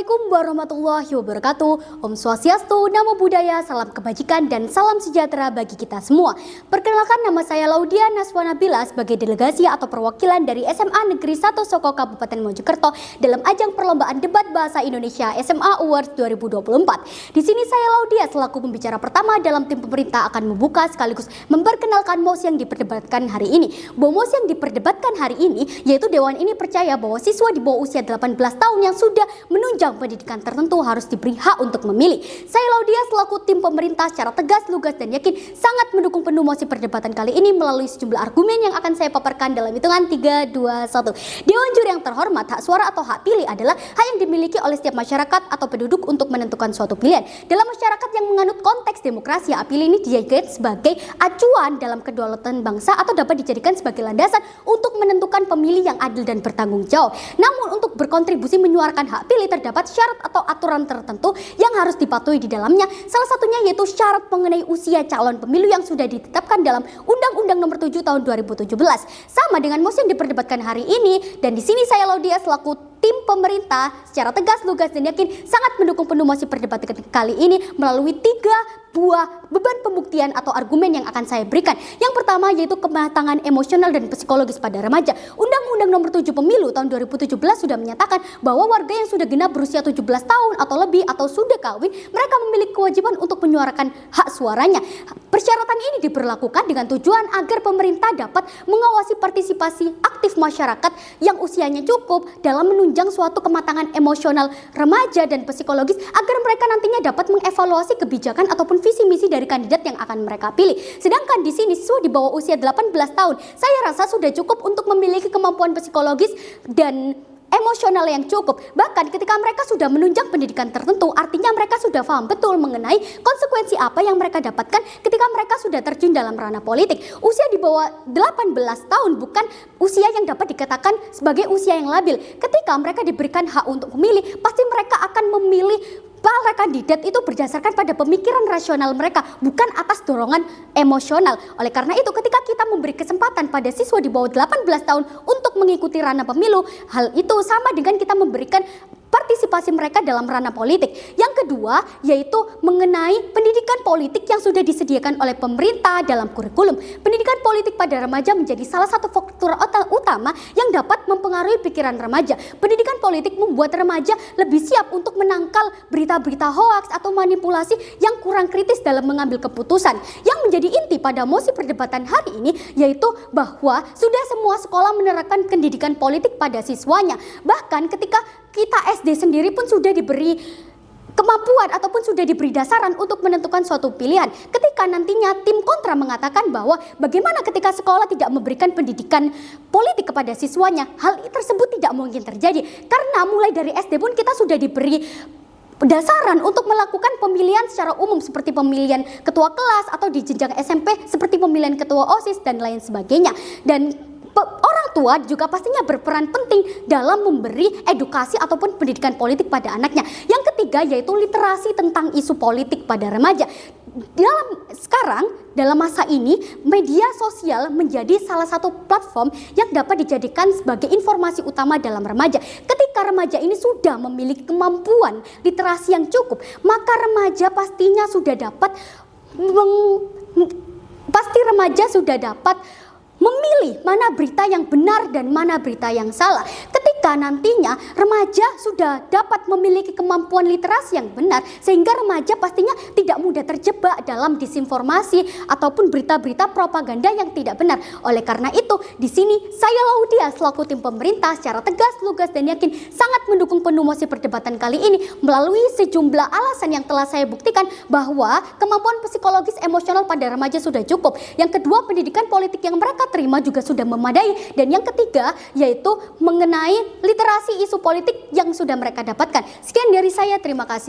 Assalamualaikum warahmatullahi wabarakatuh. Om Swastiastu, Namo Buddhaya, salam kebajikan dan salam sejahtera bagi kita semua. Perkenalkan, nama saya Laudia Naswanabila sebagai delegasi atau perwakilan dari SMA Negeri 1 Soko Kabupaten Mojokerto dalam ajang perlombaan debat bahasa Indonesia SMA Awards 2024. Di sini saya Laudia selaku pembicara pertama dalam tim pemerintah akan membuka sekaligus memperkenalkan mosi yang diperdebatkan hari ini. Bahwa mosi yang diperdebatkan hari ini yaitu Dewan ini percaya bahwa siswa di bawah usia 18 tahun yang sudah menunjang pendidikan tertentu harus diberi hak untuk memilih. Saya Laudia selaku tim pemerintah secara tegas, lugas dan yakin sangat mendukung penuh mosi perdebatan kali ini melalui sejumlah argumen yang akan saya paparkan dalam hitungan 3, 2, 1. Dewan juri yang terhormat, hak suara atau hak pilih adalah hak yang dimiliki oleh setiap masyarakat atau penduduk untuk menentukan suatu pilihan. Dalam masyarakat yang menganut konteks demokrasi, hak pilih ini dijadikan sebagai acuan dalam kedaulatan bangsa atau dapat dijadikan sebagai landasan untuk menentukan pemilih yang adil dan bertanggung jawab. Namun untuk berkontribusi menyuarakan hak pilih terdapat syarat atau aturan tertentu yang harus dipatuhi di dalamnya. Salah satunya yaitu syarat mengenai usia calon pemilu yang sudah ditetapkan dalam Undang-Undang Nomor 7 Tahun 2017. Sama dengan mosi yang diperdebatkan hari ini, dan di sini saya Laudia selaku tim pemerintah secara tegas, lugas dan yakin sangat mendukung penuh mosi perdebatan kali ini melalui 3 buah beban pembuktian atau argumen yang akan saya berikan. Yang pertama yaitu kematangan emosional dan psikologis pada remaja. Undang-Undang Nomor 7 Pemilu tahun 2017 sudah menyatakan bahwa warga yang sudah genap berusia 17 tahun atau lebih atau sudah kawin, mereka memiliki kewajiban untuk menyuarakan hak suaranya. Persyaratan ini diberlakukan dengan tujuan agar pemerintah dapat mengawasi partisipasi aktif masyarakat yang usianya cukup dalam menunjang suatu kematangan emosional remaja dan psikologis agar mereka nantinya dapat mengevaluasi kebijakan ataupun visi misi dari kandidat yang akan mereka pilih. Sedangkan di sini siswa di bawah usia 18 tahun, saya rasa sudah cukup untuk memiliki kemampuan psikologis dan emosional yang cukup. Bahkan ketika mereka sudah menunjang pendidikan tertentu, artinya mereka sudah paham betul mengenai konsekuensi apa yang mereka dapatkan ketika mereka sudah terjun dalam ranah politik. Usia di bawah 18 tahun bukan usia yang dapat dikatakan sebagai usia yang labil. Ketika mereka diberikan hak untuk memilih, pasti mereka akan memilih para kandidat itu berdasarkan pada pemikiran rasional mereka, bukan atas dorongan emosional. Oleh karena itu, ketika kita memberi kesempatan pada siswa di bawah 18 tahun untuk mengikuti ranah pemilu, hal itu sama dengan kita memberikan partisipasi mereka dalam ranah politik. Yang kedua yaitu mengenai pendidikan politik yang sudah disediakan oleh pemerintah dalam kurikulum. Pendidikan politik pada remaja menjadi salah satu faktor utama yang dapat mempengaruhi pikiran remaja. Pendidikan politik membuat remaja lebih siap untuk menangkal berita-berita hoaks atau manipulasi yang kurang kritis dalam mengambil keputusan. Yang menjadi inti pada mosi perdebatan hari ini yaitu bahwa sudah semua sekolah menerapkan pendidikan politik pada siswanya. Bahkan ketika kita SD sendiri pun sudah diberi kemampuan ataupun sudah diberi dasaran untuk menentukan suatu pilihan. Ketika nantinya tim kontra mengatakan bahwa bagaimana ketika sekolah tidak memberikan pendidikan politik kepada siswanya, hal tersebut tidak mungkin terjadi. Karena mulai dari SD pun kita sudah diberi dasaran untuk melakukan pemilihan secara umum seperti pemilihan ketua kelas atau di jenjang SMP seperti pemilihan ketua OSIS dan lain sebagainya. Dan orang tua juga pastinya berperan penting dalam memberi edukasi ataupun pendidikan politik pada anaknya. Yang ketiga yaitu literasi tentang isu politik pada remaja. Dalam masa ini, media sosial menjadi salah satu platform yang dapat dijadikan sebagai informasi utama dalam remaja. Ketika remaja ini sudah memiliki kemampuan literasi yang cukup, maka remaja pastinya sudah dapat memilih mana berita yang benar dan mana berita yang salah. Ketika nantinya remaja sudah dapat memiliki kemampuan literasi yang benar, sehingga remaja pastinya tidak mudah terjebak dalam disinformasi ataupun berita-berita propaganda yang tidak benar. Oleh karena itu, di sini saya Laudia selaku tim pemerintah secara tegas, lugas dan yakin sangat mendukung penuh mosi perdebatan kali ini melalui sejumlah alasan yang telah saya buktikan bahwa kemampuan psikologis emosional pada remaja sudah cukup. Yang kedua, pendidikan politik yang mereka terima juga sudah memadai, dan yang ketiga yaitu mengenai literasi isu politik yang sudah mereka dapatkan. Sekian dari saya, terima kasih.